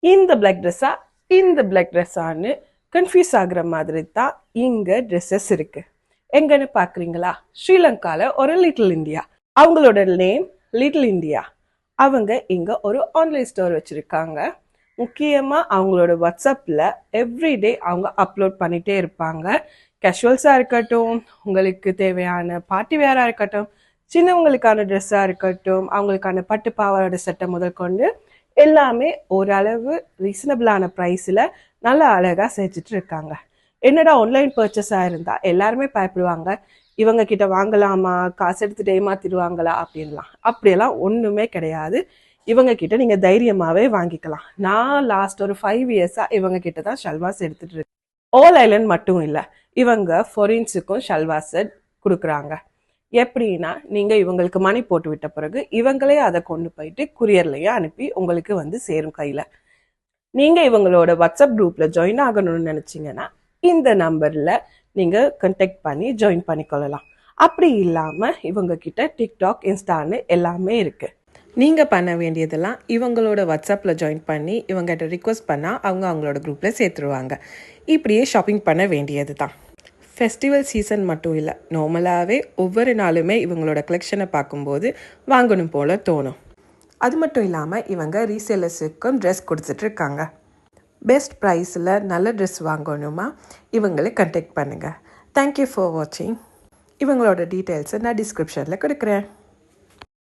இந்த பிளாக் ட்ரெஸ்ஸா இந்த பிளாக் ட்ரெஸ்ஸான்னு கன்ஃபியூஸ் ஆகுற மாதிரி தான் இங்க ட்ரெஸ்ஸஸ் இருக்கு. எங்கன்னு பாக்குறீங்களா? ஸ்ரீலங்கால ஒரு லிட்டில் இந்தியா, அவங்களோட நேம் லிட்டில் இந்தியா. அவங்க இங்க ஒரு ஆன்லைன் ஸ்டோர் வச்சிருக்காங்க. முக்கியமா அவங்களோட வாட்ஸ்அப்ல எவ்ரிடே அவங்க அப்லோட் பண்ணிட்டே இருப்பாங்க. கேஷுவல்ஸா இருக்கட்டும், உங்களுக்கு தேவையான பார்ட்டி வேரா இருக்கட்டும், சின்னவங்களுக்கான ட்ரெஸ்ஸா இருக்கட்டும், அவங்களுக்கான பட்டு பாவாடை சட்டை முதல் கொண்டு எல்லாமே ஓரளவு ரீசனபிளான ப்ரைஸில் நல்லா அழகாக செஞ்சுட்டு இருக்காங்க. என்னடா ஆன்லைன் பர்ச்சேஸாக இருந்தால் எல்லாருமே பயப்படுவாங்க, இவங்க கிட்ட வாங்கலாமா, காசு எடுத்துட்டு ஏமாத்திடுவாங்களா அப்படின்லாம். அப்படியெல்லாம் ஒன்றுமே கிடையாது. இவங்க கிட்ட நீங்கள் தைரியமாகவே வாங்கிக்கலாம். நான் லாஸ்ட் ஒரு 5 இயர்ஸாக இவங்க கிட்ட தான் ஷல்வாஸ் எடுத்துட்டு இருக்கேன். ஆல் ஐலண்ட் மட்டும் இல்லை, இவங்க ஃபாரின்ஸுக்கும் ஷல்வாஸ் கொடுக்குறாங்க. எப்படின்னா, நீங்க இவங்களுக்கு மணி போட்டு விட்ட பிறகு இவங்களே அதை கொண்டு போயிட்டு குரியர்லயே அனுப்பி உங்களுக்கு வந்து சேரும் கையில. நீங்க இவங்களோட வாட்ஸ்அப் குரூப்ல ஜாயின் ஆகணும்னு நினைச்சீங்கன்னா இந்த நம்பர்ல நீங்க கண்டெக்ட் பண்ணி ஜாயின் பண்ணிக்கொள்ளலாம். அப்படி இல்லாம இவங்க கிட்ட டிக்டாக், இன்ஸ்டான்னு எல்லாமே இருக்கு. நீங்க பண்ண வேண்டியதெல்லாம் இவங்களோட வாட்ஸ்அப்ல ஜாயின் பண்ணி இவங்ககிட்ட ரிக்வஸ்ட் பண்ணா அவங்க அவங்களோட குரூப்ல சேர்த்துருவாங்க. இப்படியே ஷாப்பிங் பண்ண வேண்டியது தான். ஃபெஸ்டிவல் சீசன் மட்டும் இல்லை, நார்மலாகவே ஒவ்வொரு நாளுமே இவங்களோட கலெக்ஷனை பார்க்கும்போது வாங்கணும் போல் தோணும். அது மட்டும் இல்லாமல் இவங்க ரீசேலர்ஸுக்கும் ட்ரெஸ் கொடுத்துட்ருக்காங்க. பெஸ்ட் ப்ரைஸில் நல்ல ட்ரெஸ் வாங்கணுமா இவங்களை கண்டெக்ட் பண்ணுங்கள். தேங்க்யூ ஃபார் வாட்சிங். இவங்களோட டீட்டெயில்ஸை நான் டிஸ்கிரிப்ஷனில் கொடுக்குறேன்.